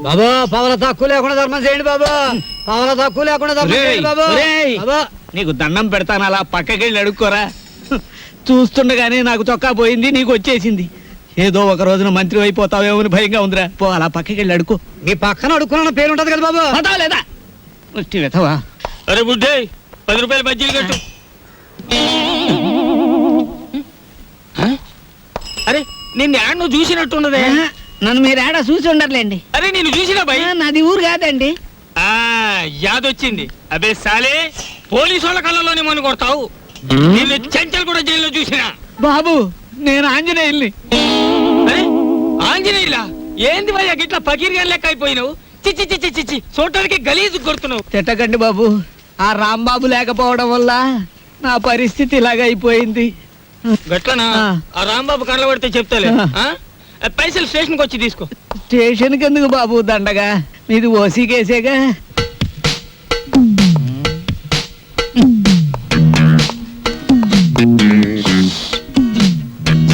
బాబా పవల తక్కువ లేకుండా ధర్మం చేయండి బాబా. పవల తక్కువ లేకుండా ధర్మం చేయండి బాబా. బాబా నీకు దండం పెడతాను, అలా పక్కకెళ్ళి అడుక్కోరా. చూస్తుండగానే నాకు చొక్కా పోయింది, నీకు వచ్చేసింది. ఏదో ఒక రోజున మంత్రి అయిపోతావేమో అని భయంగా ఉందిరా. పో అలా పక్కకెళ్ళి అడుకో. మీ పక్కన అడుక్కున్న పేరు ఉంటది కదా బాబా. పదావు లేదా వెతవా? అరే బుడ్డే 10 రూపాయలు బజ్జీలు కట్టు. అరే నిన్ను యాడ్ నువ్వు చూసినట్టున్నదే. నన్ను మీరు ఏడా చూసి ఉండర్లేండి. అరే నేను చూసినా భయ్. నాది ఊరు కాదండి. యాదొచ్చింది. అబే సాలే, పోలీసు వాళ్ళ కళ్ళలోనే మన కొడతావు. నిన్ను చెంచల్ కూడా జైల్లో చూసినా. బాబు నేను ఆంజనేయుల్ని. అరే ఆంజనేయులా? ఏంది భయ్యా గిట్లా పకీర్గా లెక్క అయిపోయినావు? చిచ్చి చిచ్చి చిచ్చి చూడటానికి గలీజు కొడుతున్నావు. తిట్టకండి బాబు, ఆ రాంబాబు లేకపోవడం వల్ల నా పరిస్థితి ఇలాగ అయిపోయింది. గట్లనా? ఆ రాంబాబు కళ్ళ పడితే చెప్తాలే. పైసలు స్టేషన్కి వచ్చి తీసుకో. స్టేషన్కి ఎందుకు బాబు దండగా? మీది ఓసీ కేసేగా.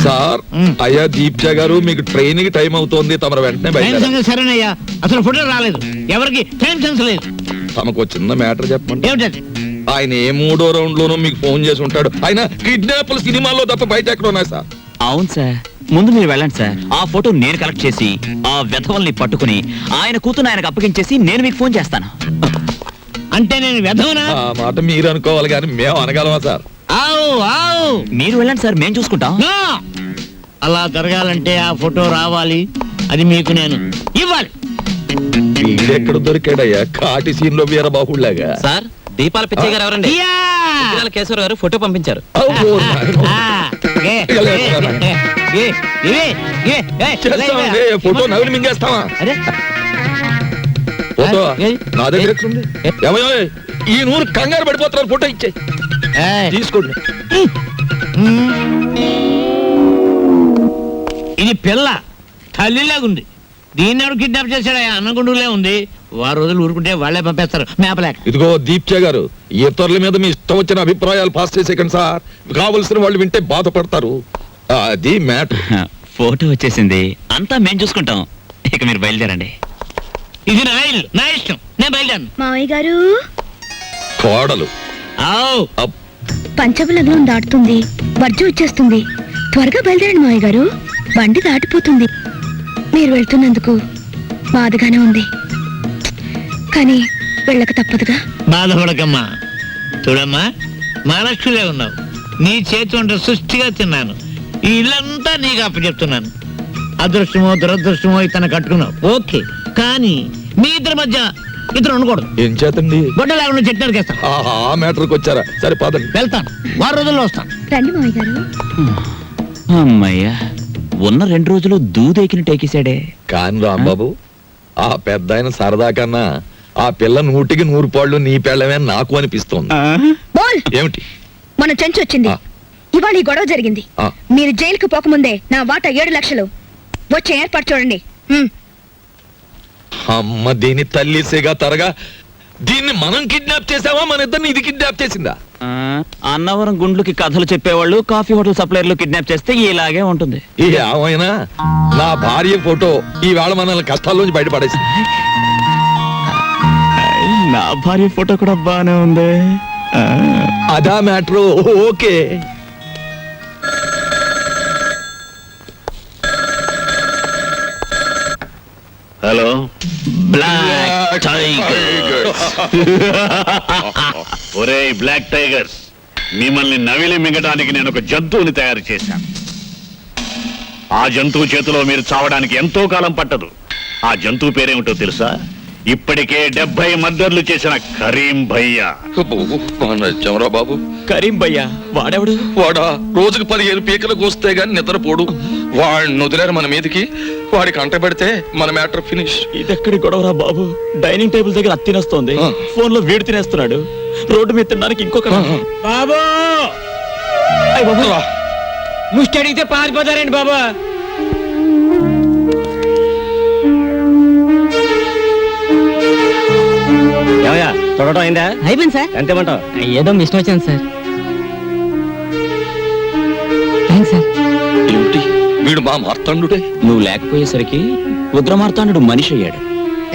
సార్, అయ్యా దీప్జ గారు, మీకు ట్రైన్ కి టైం అవుతోంది, తమరు వెంటనే బయలుదేరాలి. సరేనయ్యా, అసలు ఫోటో రాలేదు, ఎవరికి టైం సెన్స్ లేదు. తమకు చిన్న మ్యాటర్ చెప్పండి. ఏమిటది? ఆయన ఏ 3వ రౌండ్ లోనూ మీకు ఫోన్ చేసి ఉంటాడు. ఆయన కిడ్నాప్ల సినిమాల్లో తప్ప బయట ఎక్కడ ఉన్నాయి సార్? అవును సార్, ముందు మీరు వెళ్ళండి సార్. ఆ ఫోటో నేను కలెక్ట్ చేసి ఆ వెధవల్ని పట్టుకుని ఆయన కూతురు ఆయనకు అప్పగించేసి నేను మీకు ఫోన్ చేస్తాను. అంటే నేను వెధవనా? ఆ మాట మీరు అనుకోవాలి కానీ మేము అనగలమా సార్? మీరు వెళ్ళండి సార్, మేము చూసుకుంటాం. అలా జరగాలంటే ఆ ఫోటో రావాలి, అది మీకు నేను ఇవ్వాలి. వీడెక్కడ దొరికాడయ్యా కాటి సీన్ లో వీరబాహుళ్లాగా? సార్, దీపాల పిచ్చయ్య గారు ఎవరండి? కేశవర్ గారు ఫోటో పంపించారు. ఫోటో నవ్వులు మింగేస్తావా? ఫోటో నా దగ్గర ఎక్కడుంది? ఏమయ్యో, ఈ నూరు కంగారు పడిపోతున్నారు, ఫోటో ఇచ్చే తీసుకోండి. ఇది పిల్ల తల్లిలాగుంది, దీన్ని ఎవరు కిడ్నాప్ చేశాడా? అన్నగుండులే ఉంది. వారు రోజులు ఊరుకుంటే వాళ్లే పంపేస్తారు మేపలేక. ఇదిగో దీప్చ గారు, ఇతరుల మీద మీ ఇష్టం వచ్చిన అభిప్రాయాలు పాస్ చేసేకండి సార్. కావలసిన వాళ్ళు వింటే బాధపడతారు. అది మ్యాటర్. ఫోటో వచ్చేసింది, అంతా మేము చూసుకుంటాం. ఇక మీరు బయలుదేరండి. ఇది నా ఇల్లు, నా ఇష్టం, నేను బయలుదేరను. మావయ్య గారు, కోడలు పంచబలగ్నం దాటుతుంది, వర్జం వచ్చేస్తుంది. త్వరగా బయలుదేరండి మావయ్య గారు, బండి దాటిపోతుంది. మీరు వెళ్తున్నందుకు బాధగానే ఉంది, కానీ వెళ్ళక తప్పదుగా. బాధపడకమ్మా. చూడమ్మా, మహాలక్ష్మిలే ఉన్నావు. నీ చేతి వంట సృష్టిగా తిన్నాను. ఈ ఇల్లంతా నీకు అప్పచెప్తున్నాను. అదృష్టమో దురదృష్టమో ఇతను కట్టుకున్నావు, ఓకే. కానీ మీ ఇద్దరి మధ్య ఇద్దరు ఉండకూడదు. ఏం చేతండి? గొడ్డ లేకుండా చెట్టు నరికేస్తాను. ఆ మ్యాటర్కి వచ్చారా? సరే పదండి. వెళ్తాను, 6 రోజుల్లో వస్తాను. రండి మావయ్య గారు. అమ్మయ్యా, ఉన్న 2 రోజులు దూదెకిని టేకేశాడే. కాని రాంబాబు, ఆ పెద్ద ఆయన సరదా కన్నా ఆ పిల్ల 100కి 100 పాళ్ళు నీ పెళ్ళమే నాకు అనిపిస్తోంది. బోల్! ఏమిటి? మన చెంచు వచ్చింది. ఇవాళ ఈ గొడవ జరిగింది. మీరు జైలుకు పోకముందే నా వాటా 7 లక్షలు వచ్చే ఏర్పాటు చూడండి. అమ్మ దీని తల్లిసేగా తరగా, దీన్ని మనం కిడ్నాప్ చేసావా, మన ఇద్దరిని ఇది కిడ్నాప్ చేసిందా? అన్నవరం గుండ్లకి కథలు చెప్పేవాళ్ళు కాఫీ హోటల్ సప్లైర్లు కిడ్నాప్ చేస్తే ఇలాగే ఉంటుంది. ఏమైనా నా భార్య ఫోటో ఈవేళ మనల్ని కష్టాల్లోంచి బయటపడేసింది. నా భార్య ఫోటో కూడా బానే ఉంది. అదా matter. Okay. Hello, black tigers. ఒరేయ్ బ్లాక్ టైగర్స్, మిమ్మల్ని నవిలి మింగడానికి నేను ఒక జంతువుని తయారు చేశాను. ఆ జంతువు చేతిలో మీరు చావడానికి ఎంతో కాలం పట్టదు. ఆ జంతువు పేరేమిటో తెలుసా? ఇప్పటికే 70 మర్డర్లు చేసిన కరీం భయ్యా. చమరా బాబు, కరీం భయ్యా వాడెవడు? వాడా రోజుకు 15 పీకలకు వస్తే గాని నిద్రపోడు. వాడిని వదిలేరు మన మీదకి. వాడికి అంట పెడితే మన మ్యాటర్ ఫినిష్. ఇదెక్కడి గొడవరా బాబు? డైనింగ్ టేబుల్ దగ్గర అత్తి తినేస్తోంది, ఫోన్ లో వీడు తినేస్తున్నాడు, రోడ్డు మీద తినడానికి ఇంకొక. బాబు ముష్టి అడిగితే పారిపోతారండి బాబా. చూడటం అయిందా? అయిపోయింది సార్. ఎంతేమంటావు? ఏదో మిషన్ వచ్చింది సార్. Thanks sir. ఏమిటి వీడు మా మార్తాండుడే. నువ్వు లేకపోయేసరికి ఉగ్రమార్తాండు మనిషి అయ్యాడు.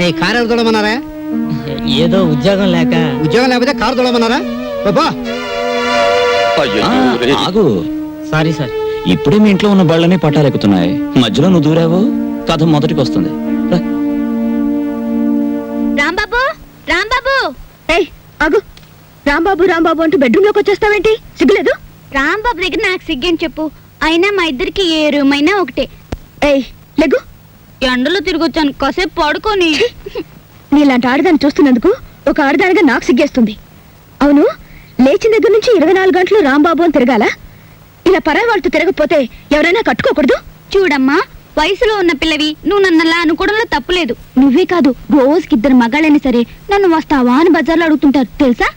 ఏ కారు ఎవరు తోడమన్నారా? ఏదో ఉద్యోగం లేక ఉద్యోగం లేకపోతే కారు తోడమన్నారా? బాబా అయ్యయ్యో, రే. ఆగు, సారీ సార్. ఇప్పుడే మీ ఇంట్లో ఉన్న బళ్ళనే పట్టాలెక్కుతున్నాయి. మధ్యలో నువ్వు దూరావు, కథ మొదటికి వస్తుంది. రా. రాంబాబు రాంబాబు ఏయ్ ఆగు. రాంబాబు రాంబాబు అంటూ బెడ్రూమ్ లోకి వచ్చేస్తావేంటి? సిగ్గులేదు? రాంబాబు దగ్గర నాకు సిగ్గని చెప్పు. అయినా మా ఇద్దరికి ఏ రూమ్ అయినా ఒకటే. ఏయ్ లెగ్గు. ఎండలో తిరిగొచ్చాను, కాసేపు పడుకొని. నీలాంటి ఆడదాన్ని చూస్తున్నందుకు ఒక ఆడదానిగా నాకు సిగ్గేస్తుంది. అవును, లేచిన దగ్గర నుంచి 24 గంటలు రాంబాబు అని తిరగాల? ఇలా పరాయి వాళ్ళతో తిరగకపోతే ఎవరైనా కట్టుకోకూడదు? చూడమ్మా, వయసులో ఉన్న పిల్లవి నువ్వు నన్నలా అనుకోవడంలో తప్పులేదు. నువ్వే కాదు, రోజుకి 2 మగాళ్ళైనా సరే నన్ను వస్తావా అని బజార్లో అడుగుతుంటారు తెలుసా?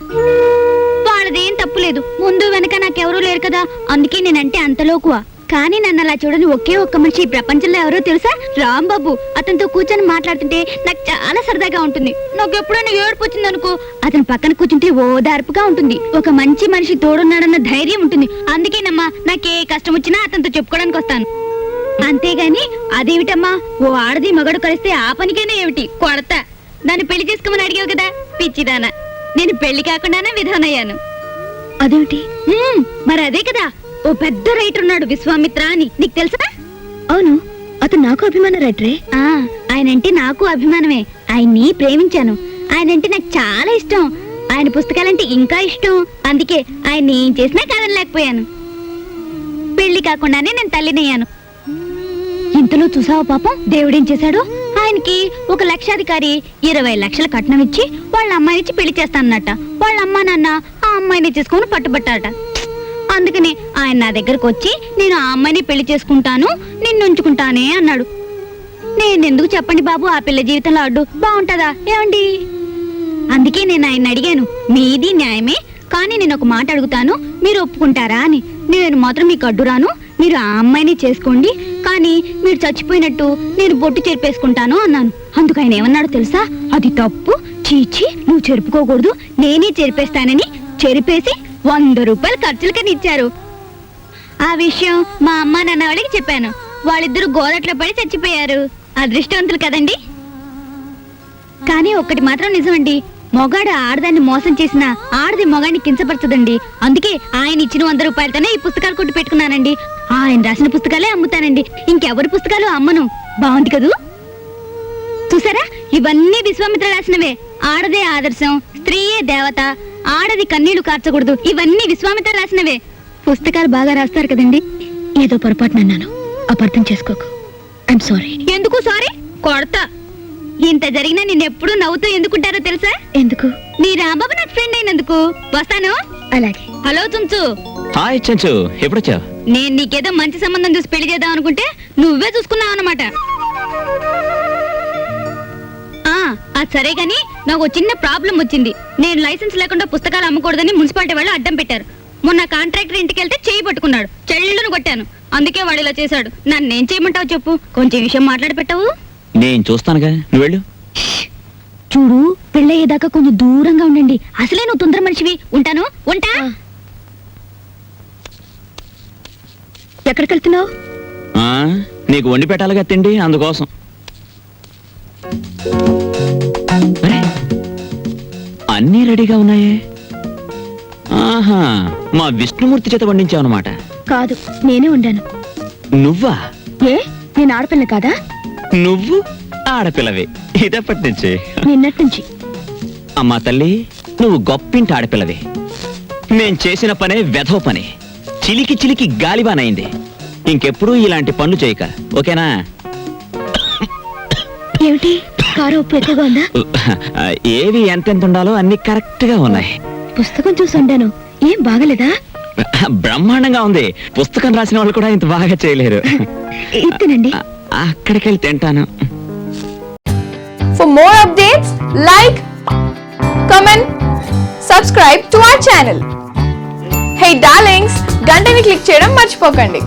వాళ్ళదేం తప్పులేదు, ముందు వెనక నాకెవరూ లేరు కదా, అందుకే నేనంటే అంతలోకువా. కానీ నన్ను అలా చూడని ఒకే ఒక్క మనిషి ఈ ప్రపంచంలో ఎవరో తెలుసా? రాంబాబు. అతనితో కూర్చొని మాట్లాడుతుంటే నాకు చాలా సరదాగా ఉంటుంది. నాకు ఎప్పుడైనా ఏడుపు వచ్చిందనుకో, అతని పక్కన కూర్చుంటే ఓదార్పుగా ఉంటుంది. ఒక మంచి మనిషి తోడున్నాడన్న ధైర్యం ఉంటుంది. అందుకేనమ్మా నాకే కష్టం వచ్చినా అతనితో చెప్పుకోవడానికి వస్తాను. అంతేగాని అదేమిటమ్మా, ఓ ఆడది మగడు కలిస్తే ఆ పనికైనా ఏమిటి కొడతా. దాన్ని పెళ్లి చేసుకోమని అడిగావు కదా పిచ్చిదానా, నేను పెళ్లి కాకుండానే విధానయ్యాను. అదేమిటి? మరి అదే కదా, ఓ పెద్ద రైటర్ ఉన్నాడు విశ్వామిత్ర అని, నీకు తెలుసా? అవును, అతను నాకు అభిమాన రైటరే. ఆయనంటే నాకు అభిమానమే. ఆయన్ని ప్రేమించాను. ఆయనంటే నాకు చాలా ఇష్టం. ఆయన పుస్తకాలంటే ఇంకా ఇష్టం. అందుకే ఆయన్ని ఏం చేసినా కాదనలేకపోయాను. పెళ్లి కాకుండానే నేను తల్లినయ్యాను. ఇంతలో చూసావా పాపం దేవుడేం చేశాడు? ఆయనకి ఒక లక్షాధికారి 20 లక్షల కట్నం ఇచ్చి వాళ్ళ అమ్మాయినిచ్చి పెళ్లి చేస్తానన్నట. వాళ్ళ అమ్మా నాన్న ఆ అమ్మాయిని చేసుకుని పట్టుబట్టారట. అందుకని ఆయన నా దగ్గరకు వచ్చి నేను ఆ అమ్మాయిని పెళ్లి చేసుకుంటాను, నిన్ను ఉంచుకుంటానే అన్నాడు. నేనెందుకు చెప్పండి బాబు ఆ పిల్ల జీవితంలో అడ్డు బాగుంటదా ఏమండి? అందుకే నేను ఆయన అడిగాను, మీది న్యాయమే, కానీ నేను ఒక మాట అడుగుతాను, మీరు ఒప్పుకుంటారా అని. నేను మాత్రం మీకు అడ్డురాను, మీరు ఆ అమ్మాయిని చేసుకోండి, కానీ మీరు చచ్చిపోయినట్టు నేను బొట్టు చెరిపేసుకుంటాను అన్నాను. అందుకు ఆయన ఏమన్నాడు తెలుసా? అది తప్పు, చీచి నువ్వు చెరుపుకోకూడదు, నేనే చెరిపేస్తానని చెరిపేసి 100 రూపాయలు ఖర్చులకని ఇచ్చారు. ఆ విషయం మా అమ్మ నాన్న వాళ్ళకి చెప్పాను. వాళ్ళిద్దరూ గోదట్లో పడి చచ్చిపోయారు. అదృష్టవంతులు కదండి. కానీ ఒక్కటి మాత్రం నిజమండి, మొగాడు ఆడదాన్ని మోసం చేసిన ఆడది మొగాడిని కించపరచదండి. అందుకే ఆయన ఇచ్చిన 100 రూపాయలతోనే ఈ పుస్తకాలు కొట్టి పెట్టుకున్నానండి. ఆయన రాసిన పుస్తకాలే అమ్ముతానండి, ఇంకెవరి పుస్తకాలు అమ్మను. బాగుంది కదూ? చూసారా, ఇవన్నీ విశ్వామిత్ర రాసినవే. ఆడదే ఆదర్శం, స్త్రీయే దేవత, ఆడది కన్నీళ్లు కార్చకూడదు, ఇవన్నీ విశ్వామిత్ర రాసినవే. పుస్తకాలు బాగా రాస్తారు కదండి. ఏదో పొరపాటునన్నాను, అపార్థం చేసుకోకు. I'm sorry. ఎందుకు సారీ? కొడతా. ఇంత జరిగినా నిన్నెప్పుడు నవ్వుతూ ఎందుకుంటారో తెలుసా? ఎందుకు? నీ రాంబాబు నాకు ఫ్రెండ్ అయినందుకు. వస్తాను. అలాగే. హలో చుంచు. హాయ్ చెంచు, ఎప్పుడొచ్చావు? నేను నీకేదో మంచి సంబంధం చూసి పెళ్లి చేద్దాం అనుకుంటే నువ్వే చూసుకున్నావు అన్నమాట. అది సరే గాని నాకు చిన్న ప్రాబ్లం వచ్చింది. నేను లైసెన్స్ లేకుండా పుస్తకాలు అమ్మకూడదని మున్సిపాలిటీ వాళ్ళు అడ్డం పెట్టారు. మొన్న కాంట్రాక్టర్ ఇంటికి వెళ్తే చేయి పట్టుకున్నాడు, చెల్లును కొట్టాను. అందుకే వాడు ఇలా చేశాడు. నన్నేం చేయమంటావు చెప్పు? కొంచెం విషయం మాట్లాడి పెట్టావు. నేను చూస్తానుగా, నువ్వు వెళ్ళు. చూడు, పెళ్ళయ్యేదాకా కొంచెం దూరంగా ఉండండి. అసలే నువ్వు తొందర మనిషివి. ఉంటాను. ఉంటా. ఎక్కడికి వెళ్తున్నావు? నీకు వండి పెట్టాలిగా తిండి, అందుకోసం. అరే, అన్నీ రెడీగా ఉన్నాయే. ఆహా, మా విష్ణుమూర్తి చేత వండించావు అనమాట. కాదు, నేనే ఉండాను. నువ్వా? ఏ, నేను ఆడపిల్ల కాదా? నువ్వు ఆడపిల్లవే ఇదప్పటి నుంచి. నిన్నటి నుంచి. అమ్మా తల్లి, నువ్వు గొప్పింటి ఆడపిల్లవే. నేను చేసిన పనే వెధవ పని, చిలికి చిలికి గాలిబానైంది. ఇంకెప్పుడు ఇలాంటి పనులు చేయక, ఓకేనా? ఏమిటి, కారు ఉప్పు ఎక్కువగా ఉందా? ఏవి ఎంతెంత ఉండాలో అన్ని కరెక్ట్ గా ఉన్నాయి. పుస్తకం చూసి ఉండాను, ఏం బాగలేదా? బ్రహ్మాండంగా ఉంది. పుస్తకం రాసిన వాళ్ళు కూడా ఇంత బాగా చేయలేరు. ఇత్తనండి. అక్కడికి వెళ్ళి తింటాను. For more updates, like, comment, subscribe to our channel. Hey darlings, గంటని click చేయడం మర్చిపోకండి.